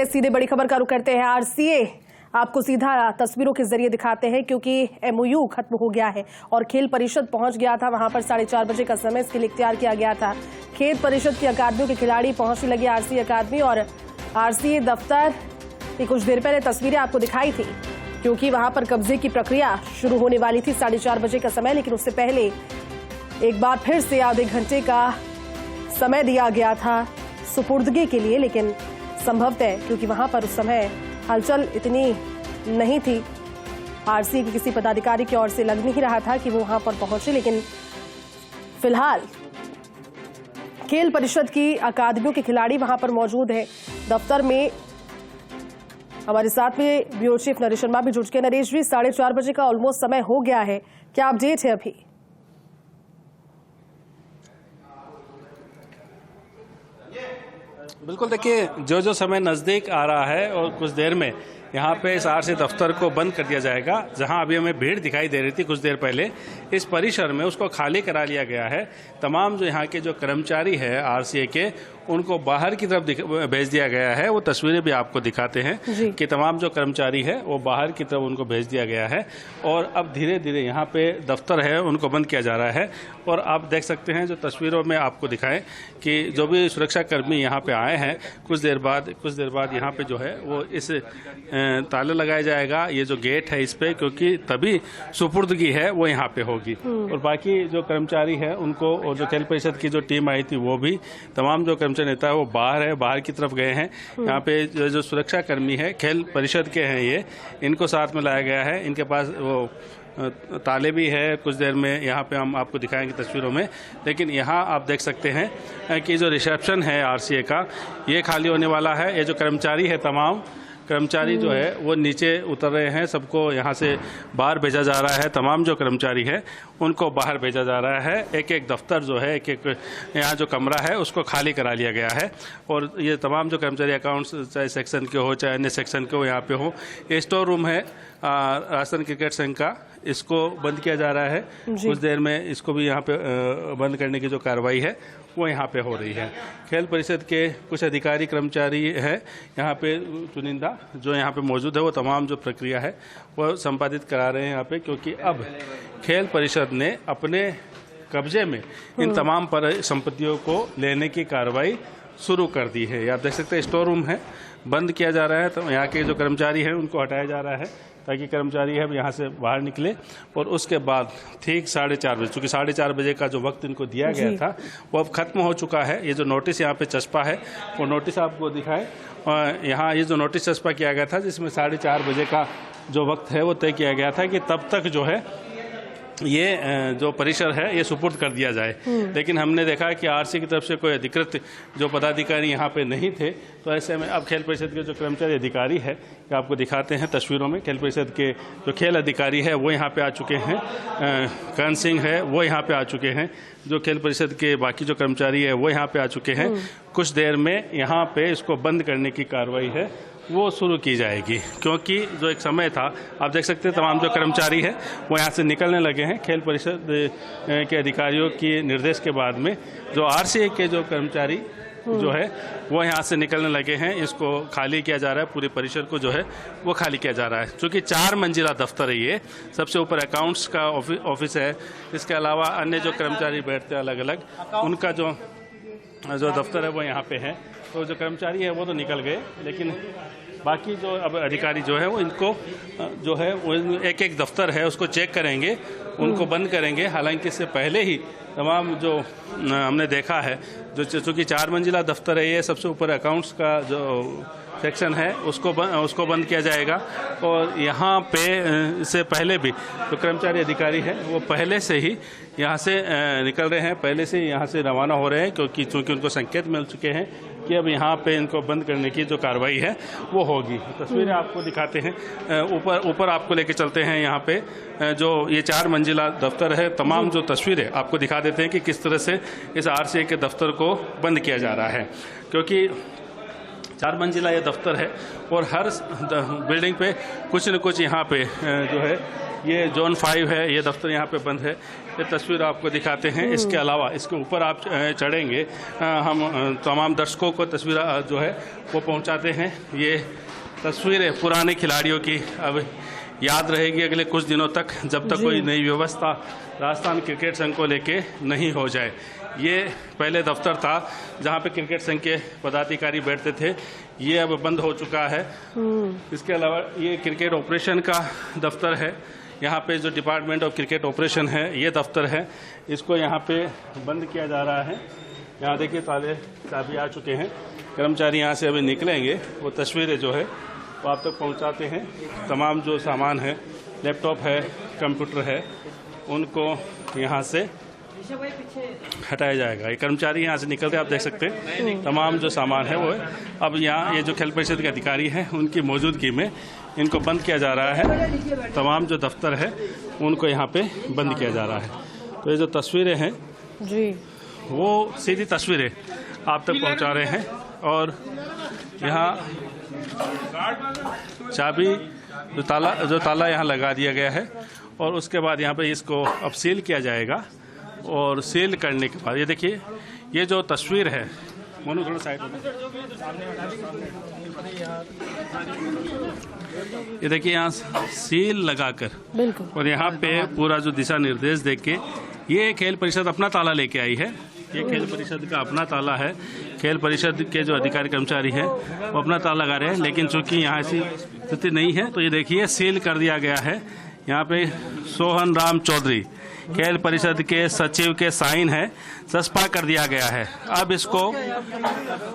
से सीधे बड़ी खबर का रुख करते हैं। आरसीए आपको सीधा तस्वीरों के जरिए दिखाते हैं क्योंकि एमओयू खत्म हो गया है और खेल परिषद पहुंच गया था। वहां पर 4:30 बजे का समय इसके लिए इख्तियार किया गया था। खेल परिषद की अकादमियों के खिलाड़ी पहुंचने लगे आरसीए अकादमी और आरसीए दफ्तर की कुछ देर पहले तस्वीरें आपको दिखाई थी क्योंकि वहां पर कब्जे की प्रक्रिया शुरू होने वाली थी 4:30 बजे का समय, लेकिन उससे पहले एक बार फिर से आधे घंटे का समय दिया गया था सुपुर्दगी के लिए, लेकिन संभवतः क्योंकि वहां पर उस समय हलचल इतनी नहीं थी, आरसीए के किसी पदाधिकारी की ओर से लग नहीं रहा था कि वो वहां पर पहुंचे। लेकिन फिलहाल खेल परिषद की अकादमियों के खिलाड़ी वहां पर मौजूद है दफ्तर में। हमारे साथ में ब्यूरो चीफ नरेश शर्मा भी जुड़ चुके हैं। नरेश जी, 4:30 बजे का ऑलमोस्ट समय हो गया है, क्या अपडेट है अभी? बिल्कुल, देखिए जो समय नज़दीक आ रहा है और कुछ देर में यहाँ पे इस आरसीए दफ्तर को बंद कर दिया जाएगा। जहाँ अभी हमें भीड़ दिखाई दे रही थी कुछ देर पहले, इस परिसर में उसको खाली करा लिया गया है। तमाम जो यहाँ के जो कर्मचारी है आरसीए के, उनको बाहर की तरफ भेज दिया गया है। वो तस्वीरें भी आपको दिखाते हैं कि तमाम जो कर्मचारी है वो बाहर की तरफ उनको भेज दिया गया है और अब धीरे धीरे यहाँ पे दफ्तर है उनको बंद किया जा रहा है। और आप देख सकते हैं जो तस्वीरों में आपको दिखाएं कि जो भी सुरक्षा कर्मी यहाँ पे आए हैं, कुछ देर बाद यहाँ पे जो है वो इस ताले लगाया जाएगा, ये जो गेट है इस पे, क्योंकि तभी सुपुर्दगी है वो यहाँ पे होगी। और बाकी जो कर्मचारी है उनको, और जो खेल परिषद की जो टीम आई थी वो भी, तमाम जो नेता है वो बाहर की तरफ गए हैं। यहाँ पे जो सुरक्षा कर्मी है खेल परिषद के हैं, ये इनको साथ में लाया गया है। इनके पास वो ताले भी है। कुछ देर में यहाँ पे हम आपको दिखाएंगे तस्वीरों में। लेकिन यहाँ आप देख सकते हैं कि जो रिसेप्शन है आरसीए का, ये खाली होने वाला है। ये जो कर्मचारी है, तमाम कर्मचारी जो है वो नीचे उतर रहे हैं, सबको यहाँ से बाहर भेजा जा रहा है। तमाम जो कर्मचारी है उनको बाहर भेजा जा रहा है। एक एक दफ्तर जो है, एक एक यहाँ जो कमरा है उसको खाली करा लिया गया है। और ये तमाम जो कर्मचारी अकाउंट्स, चाहे सेक्शन के हो चाहे अन्य सेक्शन के हो, यहाँ पे हो। ये स्टोर रूम है राजस्थान क्रिकेट संघ का, इसको बंद किया जा रहा है। कुछ देर में इसको भी यहाँ पे बंद करने की जो कार्रवाई है वो यहाँ पे हो रही है। खेल परिषद के कुछ अधिकारी कर्मचारी है यहाँ पे चुनिंदा जो यहाँ पे मौजूद है, वो तमाम जो प्रक्रिया है वो संपादित करा रहे हैं यहाँ पे, क्योंकि अब खेल परिषद ने अपने कब्जे में इन तमाम संपत्तियों को लेने की कार्रवाई शुरू कर दी है। आप देख सकते हैं स्टोर रूम है, बंद किया जा रहा है। तो यहाँ के जो कर्मचारी हैं उनको हटाया जा रहा है ताकि कर्मचारी है यहाँ से बाहर निकले। और उसके बाद ठीक 4:30 बजे, चूँकि 4:30 बजे का जो वक्त इनको दिया गया था वो अब खत्म हो चुका है। ये जो नोटिस यहाँ पे चस्पा है वो नोटिस आपको दिखाए। और यहाँ ये जो नोटिस चस्पा किया गया था जिसमें 4:30 बजे का जो वक्त है वो तय किया गया था कि तब तक जो है ये जो परिसर है ये सुपुर्द कर दिया जाए। लेकिन हमने देखा कि आरसी की तरफ से कोई अधिकृत जो पदाधिकारी यहाँ पे नहीं थे, तो ऐसे में अब खेल परिषद के जो कर्मचारी अधिकारी है, ये आपको दिखाते हैं तस्वीरों में। खेल परिषद के जो खेल अधिकारी है वो यहाँ पे आ चुके हैं, कर्ण सिंह है वो यहाँ पे आ चुके हैं, जो खेल परिषद के बाकी जो कर्मचारी है वो यहाँ पे आ चुके हैं। कुछ देर में यहाँ पे इसको बंद करने की कार्रवाई है वो शुरू की जाएगी, क्योंकि जो एक समय था, आप देख सकते हैं तमाम जो कर्मचारी है वो यहाँ से निकलने लगे हैं। खेल परिषद के अधिकारियों के निर्देश के बाद में जो आरसीए के जो कर्मचारी जो है वो यहाँ से निकलने लगे हैं। इसको खाली किया जा रहा है, पूरे परिसर को जो है वो खाली किया जा रहा है। क्योंकि 4 मंजिला दफ्तर है ये, सबसे ऊपर अकाउंट्स का ऑफिस है, इसके अलावा अन्य जो कर्मचारी बैठते हैं अलग अलग, उनका जो दफ्तर है वो यहाँ पे है। तो जो कर्मचारी है वो तो निकल गए, लेकिन बाकी जो अब अधिकारी जो है वो इनको जो है वो एक एक दफ्तर है उसको चेक करेंगे, उनको बंद करेंगे। हालांकि इससे पहले ही तमाम जो हमने देखा है, जो चूँकि 4 मंजिला दफ्तर है ये, सबसे ऊपर अकाउंट्स का जो सेक्शन है उसको बंद किया जाएगा। और यहाँ पे इससे पहले भी जो कर्मचारी अधिकारी हैं वो पहले से ही यहाँ से निकल रहे हैं, पहले से यहाँ से रवाना हो रहे हैं, क्योंकि चूँकि उनको संकेत मिल चुके हैं कि अब यहाँ पे इनको बंद करने की जो कार्रवाई है वो होगी। तस्वीरें आपको दिखाते हैं, ऊपर आपको लेके चलते हैं। यहाँ पे जो ये 4 मंजिला दफ्तर है, तमाम जो तस्वीरें आपको दिखा देते हैं कि किस तरह से इस आरसीए के दफ्तर को बंद किया जा रहा है। क्योंकि 4 मंजिला ये दफ्तर है और हर बिल्डिंग पे कुछ न कुछ यहाँ पे जो है ये जोन 5 है, ये दफ्तर यहाँ पे बंद है। ये तस्वीर आपको दिखाते हैं। इसके अलावा इसके ऊपर आप चढ़ेंगे, हम तमाम दर्शकों को तस्वीर जो है वो पहुँचाते हैं। ये तस्वीरें पुराने खिलाड़ियों की अब याद रहेगी अगले कुछ दिनों तक, जब तक कोई नई व्यवस्था राजस्थान क्रिकेट संघ को लेके नहीं हो जाए। ये पहले दफ्तर था जहाँ पे क्रिकेट संघ के पदाधिकारी बैठते थे, ये अब बंद हो चुका है। इसके अलावा ये क्रिकेट ऑपरेशन का दफ्तर है। यहाँ पे जो डिपार्टमेंट ऑफ क्रिकेट ऑपरेशन है ये दफ्तर है, इसको यहाँ पे बंद किया जा रहा है। यहाँ देखिए ताले चाबी आ चुके हैं, कर्मचारी यहाँ से अभी निकलेंगे, वो तस्वीरें जो है वो आप तक पहुँचाते हैं। तमाम जो सामान है, लैपटॉप है, कंप्यूटर है, उनको यहाँ से हटाया जाएगा। ये कर्मचारी यहाँ से निकलते आप देख सकते हैं। तमाम जो सामान है वो अब यहाँ ये जो खेल परिषद के अधिकारी हैं उनकी मौजूदगी में इनको बंद किया जा रहा है। तमाम जो दफ्तर है उनको यहाँ पे बंद किया जा रहा है। तो ये जो तस्वीरें हैं जी, वो सीधी तस्वीरें आप तक पहुँचा रहे हैं। और यहाँ चाबी जो ताला यहाँ लगा दिया गया है और उसके बाद यहाँ पे इसको अब सील किया जाएगा। और सील करने के बाद ये देखिए, ये जो तस्वीर है, मोनू थोड़ा साइड होता, ये देखिए यहाँ सील लगाकर बिल्कुल, और यहाँ पे पूरा जो दिशा निर्देश देख के ये खेल परिषद अपना ताला लेके आई है। ये खेल परिषद का अपना ताला है। खेल परिषद के जो अधिकारी कर्मचारी हैं वो अपना ताला लगा रहे हैं, लेकिन चूंकि यहाँ ऐसी स्थिति नहीं है तो ये देखिए सील कर दिया गया है। यहाँ पे सोहन राम चौधरी खेल परिषद के सचिव के साइन है, सस्पा कर दिया गया है। अब इसको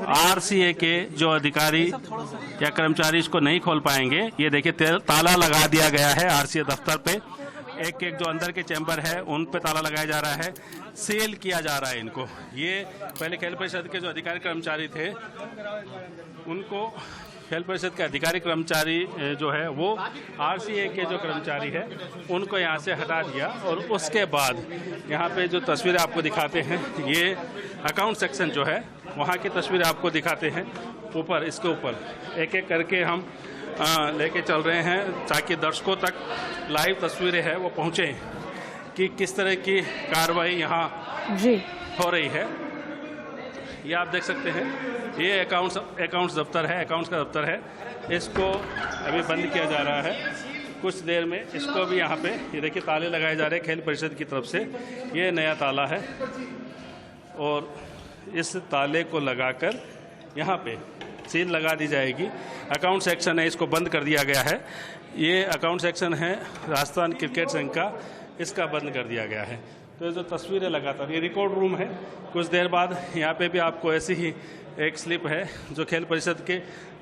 आरसीए के जो अधिकारी या कर्मचारी इसको नहीं खोल पाएंगे। ये देखिए ताला लगा दिया गया है आरसीए दफ्तर पे। एक एक जो अंदर के चैम्बर है उन पे ताला लगाया जा रहा है, सील किया जा रहा है इनको। ये पहले खेल परिषद के जो अधिकारी कर्मचारी थे उनको खेल परिषद के अधिकारी कर्मचारी जो है वो आरसीए के जो कर्मचारी है उनको यहाँ से हटा दिया। और उसके बाद यहाँ पे जो तस्वीरें आपको दिखाते हैं, ये अकाउंट सेक्शन जो है वहाँ की तस्वीरें आपको दिखाते हैं। ऊपर इसके ऊपर एक एक करके हम लेके चल रहे हैं ताकि दर्शकों तक लाइव तस्वीरें हैं वो पहुँचे कि किस तरह की कार्रवाई यहाँ हो रही है। ये आप देख सकते हैं, ये अकाउंट्स दफ्तर है, अकाउंट्स का दफ्तर है। इसको अभी बंद किया जा रहा है। कुछ देर में इसको भी यहाँ पे ये देखिए ताले लगाए जा रहे हैं खेल परिषद की तरफ से। ये नया ताला है और इस ताले को लगाकर यहाँ पे सील लगा दी जाएगी। अकाउंट सेक्शन है, इसको बंद कर दिया गया है। ये अकाउंट सेक्शन है राजस्थान क्रिकेट संघ का, इसका बंद कर दिया गया है। तो ये जो तस्वीरें लगातार, ये रिकॉर्ड रूम है। कुछ देर बाद यहाँ पे भी आपको ऐसी ही एक स्लिप है जो खेल परिषद के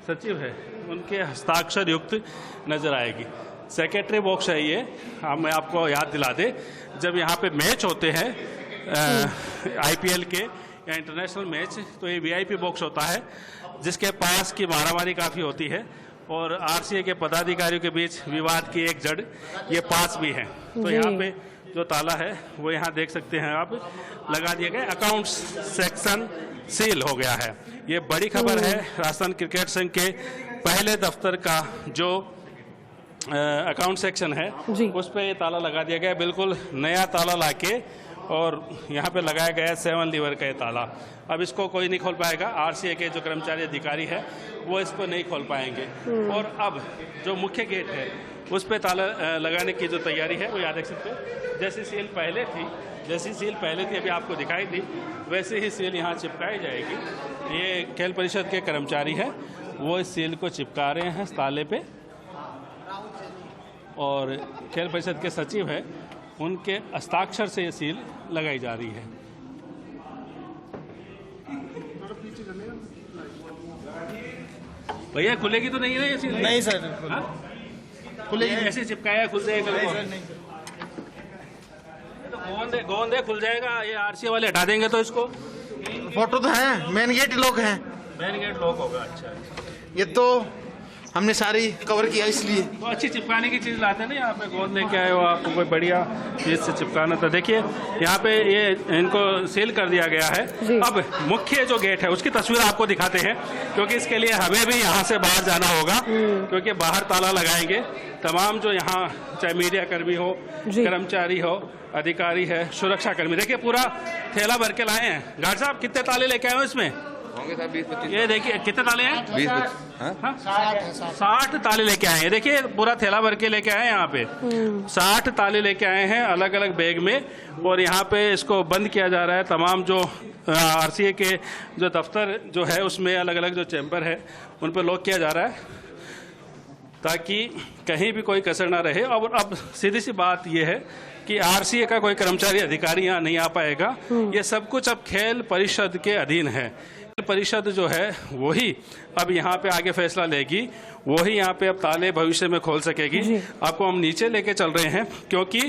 सचिव है उनके हस्ताक्षर युक्त नजर आएगी। सेक्रेटरी बॉक्स है ये। मैं आपको याद दिला दे, जब यहाँ पे मैच होते हैं आईपीएल के या इंटरनेशनल मैच, तो ये वीआईपी बॉक्स होता है जिसके पास की मारामारी काफ़ी होती है और आरसीए के पदाधिकारियों के बीच विवाद की एक जड़ ये पास भी है। तो यहाँ पे जो ताला है वो यहाँ देख सकते हैं आप, लगा दिया गया। अकाउंट्स सेक्शन सील हो गया है। ये बड़ी खबर है। राजस्थान क्रिकेट संघ के पहले दफ्तर का जो अकाउंट सेक्शन है उस पर ये ताला लगा दिया गया। बिल्कुल नया ताला लाके और यहाँ पे लगाया गया है 7 लीवर का ये ताला। अब इसको कोई नहीं खोल पाएगा। आरसीए के जो कर्मचारी अधिकारी है वो इसको नहीं खोल पाएंगे। और अब जो मुख्य गेट है उस पे ताला लगाने की जो तैयारी है वो याद रख सकते हैं। जैसी सील पहले थी अभी आपको दिखाई दी, वैसे ही सील यहाँ चिपकाई जाएगी। ये खेल परिषद के कर्मचारी हैं, वो इस सील को चिपका रहे हैं ताले पे। और खेल परिषद के सचिव है, उनके हस्ताक्षर से ये सील लगाई जा रही है। भैया खुलेगी तो नहीं है ना ये सील? नहीं सर, खुलेगी। ऐसे चिपकाया खुल जाएगा? नहीं। तो गोंद है खुल जाएगा। ये आरसीए वाले हटा देंगे तो इसको। फोटो तो है, मेन गेट लॉक है। मेन गेट लॉक होगा। अच्छा, ये तो हमने सारी कवर किया इसलिए। तो अच्छी चिपकाने की चीज़ लाते हैं ना, यहाँ पे गोंद लेके आए हो आपको कोई बढ़िया चीज़ से चिपकाना। तो देखिए यहाँ पे ये इनको सील कर दिया गया है। अब मुख्य जो गेट है उसकी तस्वीर आपको दिखाते हैं, क्योंकि इसके लिए हमें भी यहाँ से बाहर जाना होगा, क्योंकि बाहर ताला लगाएंगे। तमाम जो यहाँ चाहे मीडिया कर्मी हो, कर्मचारी हो, अधिकारी है, सुरक्षा कर्मी, देखिए पूरा थैला भर के लाए हैं। गार्ड साहब कितने ताले लेके आए हो इसमें? होंगे साहब 20-25। ये देखिए कितने ताले हैं? 20-25। 60 ताले लेके आए हैं। देखिए पूरा थैला भर के लेके आए हैं यहाँ पे। 60 ताले लेके आए हैं अलग अलग बैग में, और यहाँ पे इसको बंद किया जा रहा है। तमाम जो आरसीए के जो दफ्तर जो है उसमें अलग अलग जो चैम्बर है उन पर लॉक किया जा रहा है, ताकि कहीं भी कोई कसर ना रहे। और अब सीधी सी बात यह है कि आरसीए का कोई कर्मचारी अधिकारी यहाँ नहीं आ पाएगा। ये सब कुछ अब खेल परिषद के अधीन है। परिषद जो है वही अब यहाँ पे आगे फैसला लेगी, वही यहाँ पे अब ताले भविष्य में खोल सकेगी। आपको हम नीचे लेके चल रहे हैं, क्योंकि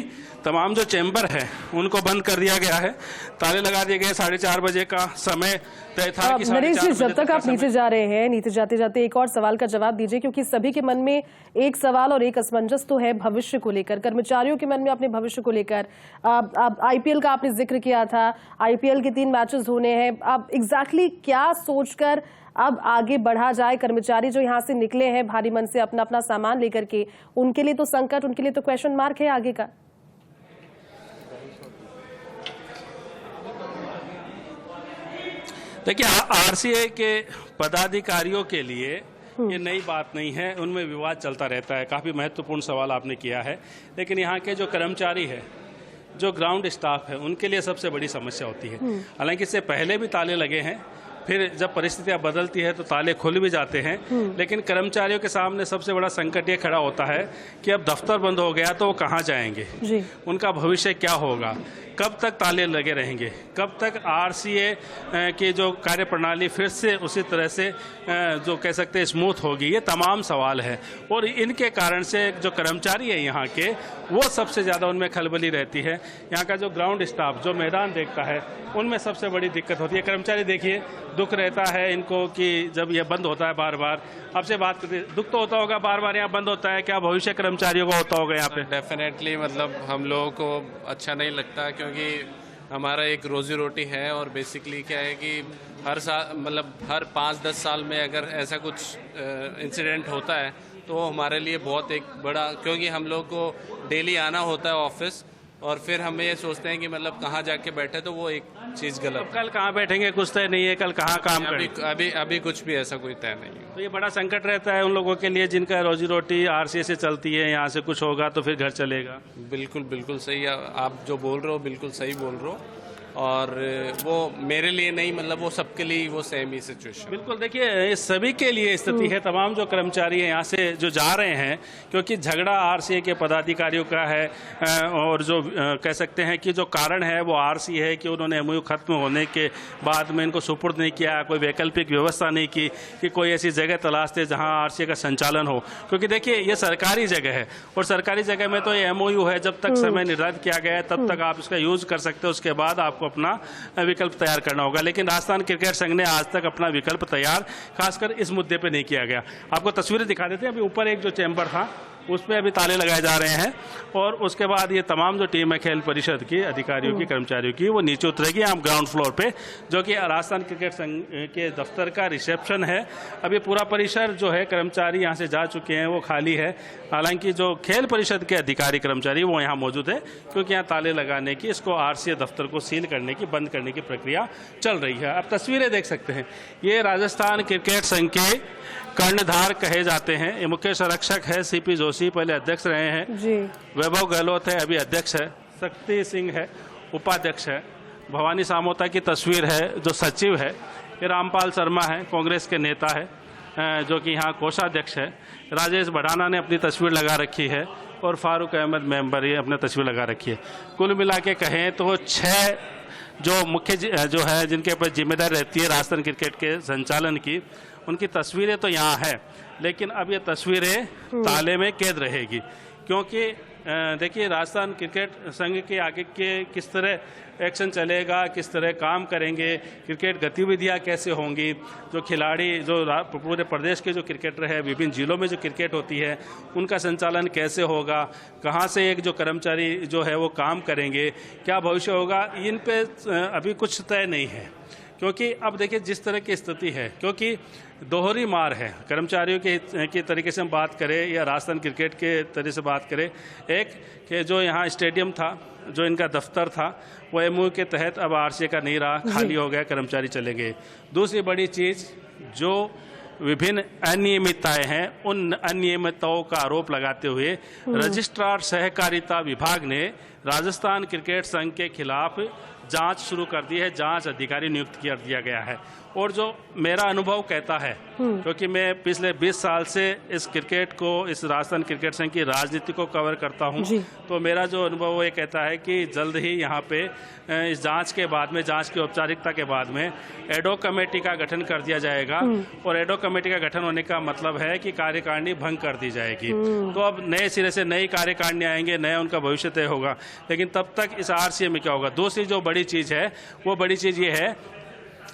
तमाम जो चैम्बर है उनको बंद कर दिया गया है, ताले लगा दिए गए। 4:30 बजे का समय तय था कि नरेश जी, जब तक आप नीचे जा रहे हैं, नीचे जाते जाते एक और सवाल का जवाब दीजिए, क्योंकि सभी के मन में एक सवाल और एक असमंजस तो है भविष्य को लेकर, कर्मचारियों के मन में अपने भविष्य को लेकर। आईपीएल का आपने जिक्र किया था, आईपीएल के 3 मैचेस होने हैं। अब एग्जैक्टली क्या सोचकर अब आगे बढ़ा जाए? कर्मचारी जो यहाँ से निकले हैं भारी मन से अपना अपना सामान लेकर के, उनके लिए तो संकट, उनके लिए तो क्वेश्चन मार्क है आगे का। देखिए आरसीए के पदाधिकारियों के लिए ये नई बात नहीं है, उनमें विवाद चलता रहता है। काफ़ी महत्वपूर्ण सवाल आपने किया है, लेकिन यहाँ के जो कर्मचारी है, जो ग्राउंड स्टाफ है, उनके लिए सबसे बड़ी समस्या होती है। हालांकि इससे पहले भी ताले लगे हैं, फिर जब परिस्थितियां बदलती है तो ताले खुल भी जाते हैं, लेकिन कर्मचारियों के सामने सबसे बड़ा संकट ये खड़ा होता है कि अब दफ्तर बंद हो गया तो वो कहाँ जाएंगे, उनका भविष्य क्या होगा, कब तक ताले लगे रहेंगे, कब तक आरसीए की जो कार्यप्रणाली फिर से उसी तरह से जो कह सकते हैं स्मूथ होगी। ये तमाम सवाल है, और इनके कारण से जो कर्मचारी है यहाँ के, वो सबसे ज़्यादा उनमें खलबली रहती है। यहाँ का जो ग्राउंड स्टाफ जो मैदान देखता है, उनमें सबसे बड़ी दिक्कत होती है। कर्मचारी देखिए, दुख रहता है इनको कि जब ये बंद होता है बार बार। आपसे बात करते, दुख तो होता होगा, बार बार यहाँ बंद होता है, क्या भविष्य कर्मचारियों को होता होगा यहाँ पे? डेफिनेटली, मतलब हम लोगों को अच्छा नहीं लगता, क्योंकि हमारा एक रोजी रोटी है। और बेसिकली क्या है कि हर साल, मतलब हर 5-10 साल में अगर ऐसा कुछ इंसिडेंट होता है तो हमारे लिए बहुत एक बड़ा, क्योंकि हम लोग को डेली आना होता है ऑफिस, और फिर हम ये सोचते हैं कि मतलब कहाँ जाके बैठे, तो वो एक चीज़ गलत। तो कल कहाँ बैठेंगे कुछ तय नहीं है, कल कहाँ काम करेंगे, अभी कुछ भी ऐसा कोई तय नहीं है। तो ये बड़ा संकट रहता है उन लोगों के लिए जिनका रोजी रोटी आरसीए से चलती है। यहाँ से कुछ होगा तो फिर घर चलेगा। बिल्कुल बिल्कुल सही, आप जो बोल रहे हो बिल्कुल सही बोल रहे हो, और वो मेरे लिए नहीं, मतलब वो सबके लिए वो सेम ही सिचुएशन। बिल्कुल, देखिए ये सभी के लिए स्थिति है। तमाम जो कर्मचारी हैं यहाँ से जो जा रहे हैं, क्योंकि झगड़ा आरसीए के पदाधिकारियों का है, और जो कह सकते हैं कि जो कारण है वो आरसीए है कि उन्होंने एमओयू खत्म होने के बाद में इनको सुपुर्द नहीं किया, कोई वैकल्पिक व्यवस्था नहीं की कि कोई ऐसी जगह तलाशते जहाँ आरसीए का संचालन हो। क्योंकि देखिए ये सरकारी जगह है, और सरकारी जगह में तो ये एमओयू है, जब तक समय निर्धारित किया गया है तब तक आप इसका यूज कर सकते हो, उसके बाद आपको अपना विकल्प तैयार करना होगा। लेकिन राजस्थान क्रिकेट संघ ने आज तक अपना विकल्प तैयार खासकर इस मुद्दे पे नहीं किया गया। आपको तस्वीरें दिखा देते हैं। अभी ऊपर एक जो चैम्बर था उस पर अभी ताले लगाए जा रहे हैं, और उसके बाद ये तमाम जो टीम है खेल परिषद की अधिकारियों की, कर्मचारियों की, वो नीचे उतरेगी आप ग्राउंड फ्लोर पे, जो कि राजस्थान क्रिकेट संघ के दफ्तर का रिसेप्शन है। अभी पूरा परिसर जो है, कर्मचारी यहाँ से जा चुके हैं, वो खाली है। हालांकि जो खेल परिषद के अधिकारी कर्मचारी वो यहाँ मौजूद है, क्योंकि यहाँ ताले लगाने की, इसको आरसीए दफ्तर को सील करने की, बंद करने की प्रक्रिया चल रही है। आप तस्वीरें देख सकते हैं, ये राजस्थान क्रिकेट संघ के कर्णधार कहे जाते हैं। ये मुख्य संरक्षक है सीपी जोशी, पहले अध्यक्ष रहे हैं जी। वैभव गहलोत है, अभी अध्यक्ष है। शक्ति सिंह है, उपाध्यक्ष है। भवानी सामोता की तस्वीर है जो सचिव है। ये रामपाल शर्मा है, कांग्रेस के नेता है, जो कि यहाँ कोषाध्यक्ष है। राजेश बढ़ाना ने अपनी तस्वीर लगा रखी है, और फारूक अहमद मेंबर ये अपनी तस्वीर लगा रखी है। कुल मिला के कहें तो 6 जो मुख्य जो है जिनके ऊपर जिम्मेदारी रहती है राजस्थान क्रिकेट के संचालन की, उनकी तस्वीरें तो यहाँ है, लेकिन अब ये तस्वीरें ताले में कैद रहेगी, क्योंकि देखिए राजस्थान क्रिकेट संघ के आगे के किस तरह एक्शन चलेगा, किस तरह काम करेंगे, क्रिकेट गतिविधियां कैसे होंगी, जो खिलाड़ी जो पूरे प्रदेश के जो क्रिकेटर है, विभिन्न जिलों में जो क्रिकेट होती है उनका संचालन कैसे होगा, कहां से एक जो कर्मचारी जो है वो काम करेंगे, क्या भविष्य होगा, इन पे अभी कुछ तय नहीं है। क्योंकि अब देखिए जिस तरह की स्थिति है, क्योंकि दोहरी मार है, कर्मचारियों के तरीके से हम बात करें या राजस्थान क्रिकेट के तरीके से बात करें, एक कि जो यहाँ स्टेडियम था, जो इनका दफ्तर था, वो एमओयू के तहत अब आरसीए का नहीं रहा, खाली हो गया, कर्मचारी चले गए। दूसरी बड़ी चीज़, जो विभिन्न अनियमितताएं हैं, उन अनियमितताओं का आरोप लगाते हुए रजिस्ट्रार सहकारिता विभाग ने राजस्थान क्रिकेट संघ के खिलाफ जांच शुरू कर दी है, जांच अधिकारी नियुक्त कर दिया गया है। और जो मेरा अनुभव कहता है, क्योंकि मैं पिछले 20 साल से इस क्रिकेट को, इस राजस्थान क्रिकेट संघ की राजनीति को कवर करता हूं, तो मेरा जो अनुभव वो ये कहता है कि जल्द ही यहाँ पे इस जांच के बाद में, जांच की औपचारिकता के बाद में एडॉक कमेटी का गठन कर दिया जाएगा। और एडॉक कमेटी का गठन होने का मतलब है कि कार्यकारिणी भंग कर दी जाएगी। तो अब नए सिरे से नई कार्यकारिणी आएंगे, नया उनका भविष्य तय होगा। लेकिन तब तक इस आरसीए में क्या होगा। दूसरी जो बड़ी चीज़ है, वो बड़ी चीज़ ये है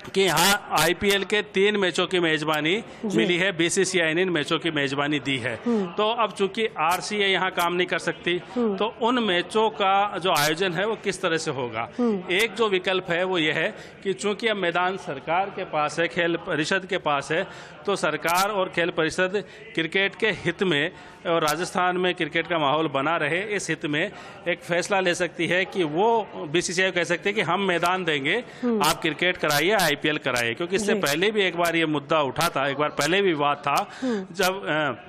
कि यहाँ आईपीएल के 3 मैचों की मेजबानी मिली है, बीसीसीआई ने इन मैचों की मेजबानी दी है। तो अब चूंकि आरसीए यहाँ काम नहीं कर सकती, तो उन मैचों का जो आयोजन है वो किस तरह से होगा। एक जो विकल्प है वो ये है कि चूंकि अब मैदान सरकार के पास है, खेल परिषद के पास है, तो सरकार और खेल परिषद क्रिकेट के हित में और राजस्थान में क्रिकेट का माहौल बना रहे, इस हित में एक फैसला ले सकती है कि वो बीसीसीआई कह सकती है कि हम मैदान देंगे, आप क्रिकेट कराइए, आईपीएल कराइए। क्योंकि इससे पहले भी एक बार ये मुद्दा उठा था, एक बार पहले भी विवाद था, जब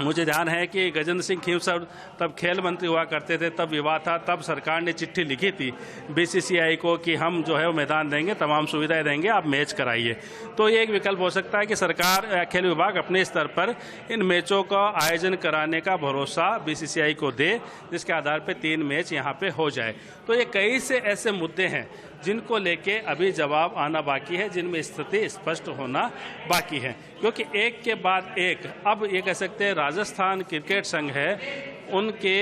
मुझे ध्यान है कि गजेंद्र सिंह खींवसर तब खेल मंत्री हुआ करते थे, तब विवाद था, तब सरकार ने चिट्ठी लिखी थी बीसीसीआई को कि हम जो है वो मैदान देंगे, तमाम सुविधाएं देंगे, आप मैच कराइए। तो ये एक विकल्प हो सकता है कि सरकार, खेल विभाग अपने स्तर पर इन मैचों का आयोजन कराने का भरोसा बीसीसीआई को दे, जिसके आधार पर 3 मैच यहाँ पे हो जाए। तो ये कई से ऐसे मुद्दे हैं जिनको लेके अभी जवाब आना बाकी है, जिनमें स्थिति स्पष्ट होना बाकी है। क्योंकि एक के बाद एक, अब ये कह सकते हैं राजस्थान क्रिकेट संघ है, उनके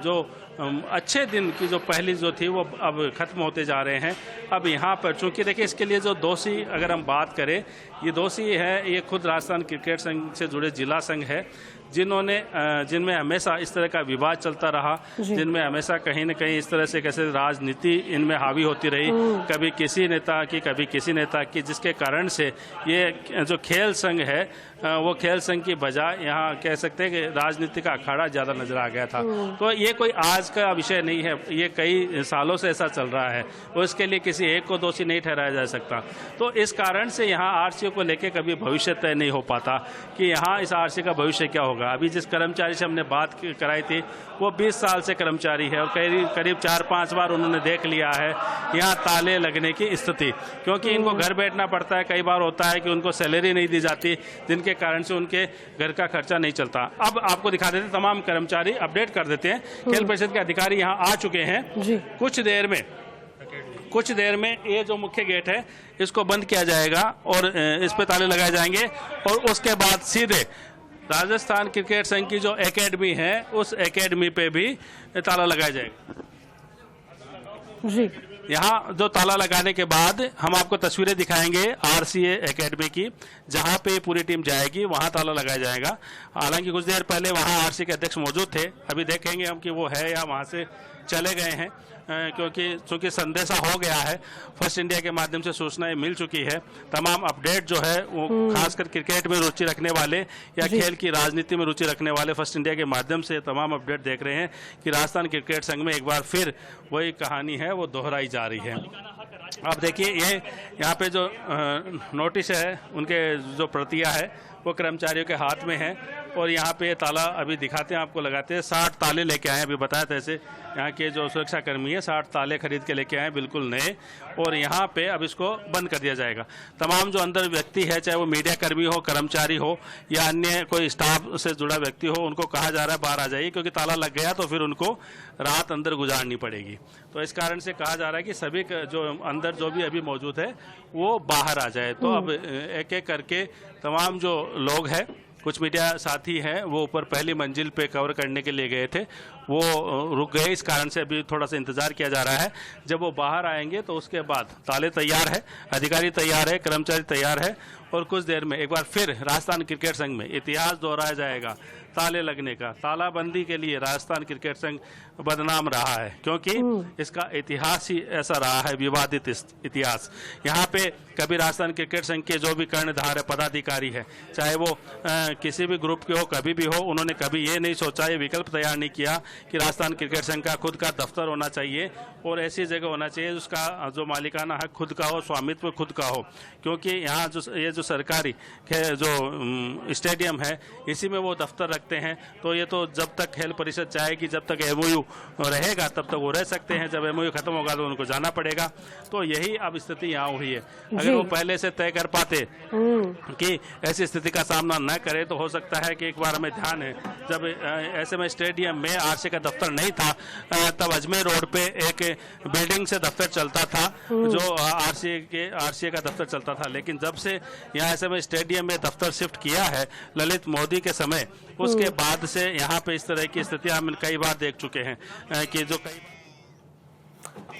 जो अच्छे दिन की जो पहली जो थी वो अब खत्म होते जा रहे हैं। अब यहाँ पर चूंकि देखिए इसके लिए जो दोषी, अगर हम बात करें, ये दोषी है, ये खुद राजस्थान क्रिकेट संघ से जुड़े जिला संघ है, जिनमें हमेशा इस तरह का विवाद चलता रहा, जिनमें हमेशा कहीं न कहीं इस तरह से कैसे राजनीति इनमें हावी होती रही, कभी किसी नेता की, कभी किसी नेता की, जिसके कारण से ये जो खेल संघ है वो खेल संघ की बजाय यहाँ कह सकते हैं कि राजनीति का अखाड़ा ज़्यादा नजर आ गया था। तो ये कोई आज का विषय नहीं है, ये कई सालों से ऐसा चल रहा है, और इसके लिए किसी एक को दोषी नहीं ठहराया जा सकता। तो इस कारण से यहाँ आरसीए को लेकर कभी भविष्य तय नहीं हो पाता कि यहाँ इस आरसीए का भविष्य क्या होगा। अभी जिस कर्मचारी से हमने बात कराई थी, वो 20 साल से कर्मचारी है, और करीब 4-5 बार उन्होंने देख लिया है यहाँ ताले लगने की स्थिति, क्योंकि इनको घर बैठना पड़ता है। कई बार होता है कि उनको सैलरी नहीं दी जाती, जिनके कारण से उनके घर का खर्चा नहीं चलता। अब आपको दिखा देते, तमाम कर्मचारी अपडेट कर देते हैं। खेल परिषद के अधिकारी यहाँ आ चुके हैं। कुछ देर में ये जो मुख्य गेट है इसको बंद किया जाएगा और इस पे ताले लगाए जाएंगे, और उसके बाद सीधे राजस्थान क्रिकेट संघ की जो एकेडमी है, उस एकेडमी पे भी ताला लगाया जाएगा। जी, यहाँ जो ताला लगाने के बाद हम आपको तस्वीरें दिखाएंगे आरसीए एकेडमी की, जहाँ पे पूरी टीम जाएगी, वहाँ ताला लगाया जाएगा। हालांकि कुछ देर पहले वहाँ आरसीए के अध्यक्ष मौजूद थे, अभी देखेंगे हम कि वो है या वहाँ से चले गए हैं, क्योंकि चूंकि संदेशा हो गया है, फर्स्ट इंडिया के माध्यम से सूचनाएं मिल चुकी है। तमाम अपडेट जो है वो खासकर क्रिकेट में रुचि रखने वाले या खेल की राजनीति में रुचि रखने वाले फर्स्ट इंडिया के माध्यम से तमाम अपडेट देख रहे हैं कि राजस्थान क्रिकेट संघ में एक बार फिर वही कहानी है वो दोहराई जा रही है। अब देखिए ये यहाँ पे जो नोटिस है, उनके जो प्रतियां है वो कर्मचारियों के हाथ में है, और यहाँ पे ताला अभी दिखाते हैं आपको, लगाते हैं। 60 ताले लेके आए हैं, अभी बताया था ऐसे यहाँ के जो सुरक्षा कर्मी है 60 ताले खरीद के लेके आए बिल्कुल नए, और यहाँ पे अब इसको बंद कर दिया जाएगा। तमाम जो अंदर व्यक्ति है, चाहे वो मीडिया कर्मी हो, कर्मचारी हो या अन्य कोई स्टाफ से जुड़ा व्यक्ति हो, उनको कहा जा रहा है बाहर आ जाइए, क्योंकि ताला लग गया तो फिर उनको रात अंदर गुजारनी पड़ेगी। तो इस कारण से कहा जा रहा है कि सभी जो अंदर जो भी अभी मौजूद है वो बाहर आ जाए। तो अब एक एक करके तमाम जो लोग हैं कुछ मीडिया साथी हैं वो ऊपर पहली मंजिल पे कवर करने के लिए गए थे, वो रुक गए। इस कारण से अभी थोड़ा सा इंतजार किया जा रहा है। जब वो बाहर आएंगे तो उसके बाद ताले तैयार है, अधिकारी तैयार है, कर्मचारी तैयार है और कुछ देर में एक बार फिर राजस्थान क्रिकेट संघ में इतिहास दोहराया जाएगा ताले लगने का। तालाबंदी के लिए राजस्थान क्रिकेट संघ बदनाम रहा है क्योंकि इसका इतिहास ही ऐसा रहा है, विवादित इतिहास। यहाँ पे कभी राजस्थान क्रिकेट संघ के जो भी कर्णधार है, पदाधिकारी है, चाहे वो किसी भी ग्रुप के हो, कभी भी हो, उन्होंने कभी ये नहीं सोचा, ये विकल्प तैयार नहीं किया कि राजस्थान क्रिकेट संघ का खुद का दफ्तर होना चाहिए और ऐसी जगह होना चाहिए उसका जो मालिकाना हक खुद का हो, स्वामित्व खुद का हो। क्योंकि यहाँ जो सरकारी जो स्टेडियम है इसी में वो दफ्तर रखते हैं, तो ये तो जब तक खेल परिषद चाहेगी, जब तक एमओयू रहेगा तब तक वो रह सकते हैं, जब एमओयू खत्म होगा तो उनको जाना पड़ेगा। तो यही अब स्थिति यहाँ हुई है। अगर वो पहले से तय कर पाते कि ऐसी स्थिति का सामना न करे तो हो सकता है कि एक बार हमें ध्यान है जब ऐसे में स्टेडियम में आरसीए का दफ्तर नहीं था तब अजमेर रोड पे एक बिल्डिंग से दफ्तर चलता था, जो आरसीए का दफ्तर चलता था। लेकिन जब से यहाँ ऐसे में स्टेडियम में दफ्तर शिफ्ट किया है ललित मोदी के समय, उसके बाद से यहाँ पे इस तरह की स्थितियां हम कई बार देख चुके हैं कि जो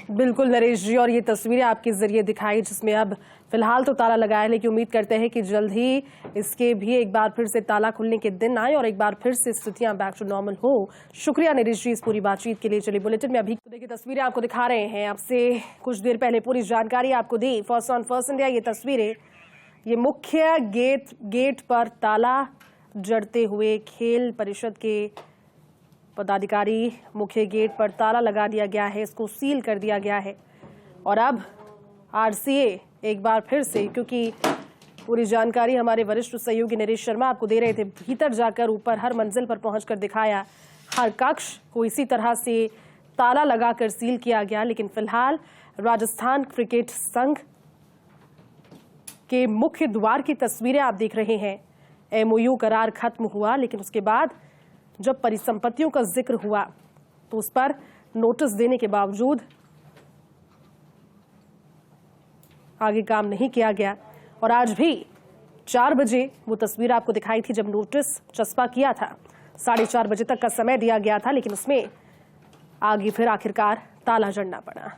बिल्कुल नरेश जी, और ये तस्वीरें आपके जरिए दिखाई जिसमें अब फिलहाल तो ताला लगा है, लेकिन उम्मीद करते हैं कि जल्द ही इसके भी एक बार फिर से ताला खुलने के दिन आए और एक बार फिर से स्थितियां बैक टू नॉर्मल हो। शुक्रिया नरेश जी इस पूरी बातचीत के लिए। चलिए बुलेटिन में अभी देखिए तस्वीरें आपको दिखा रहे हैं, आपसे कुछ देर पहले पूरी जानकारी आपको दी। फर्स्ट ऑन फर्स्ट इंडिया ये तस्वीरें, ये मुख्य गेट पर ताला जड़ते हुए खेल परिषद के पदाधिकारी, मुख्य गेट पर ताला लगा दिया गया है, इसको सील कर दिया गया है। और अब आरसीए एक बार फिर से, क्योंकि पूरी जानकारी हमारे वरिष्ठ सहयोगी नरेश शर्मा आपको दे रहे थे, भीतर जाकर ऊपर हर मंजिल पर पहुंचकर दिखाया, हर कक्ष को इसी तरह से ताला लगाकर सील किया गया। लेकिन फिलहाल राजस्थान क्रिकेट संघ के मुख्य द्वार की तस्वीरें आप देख रहे हैं। एमओयू करार खत्म हुआ, लेकिन उसके बाद जब परिसंपत्तियों का जिक्र हुआ तो उस पर नोटिस देने के बावजूद आगे काम नहीं किया गया। और आज भी 4 बजे वो तस्वीर आपको दिखाई थी जब नोटिस चस्पा किया था, 4:30 बजे तक का समय दिया गया था, लेकिन उसमें आगे फिर आखिरकार ताला जड़ना पड़ा।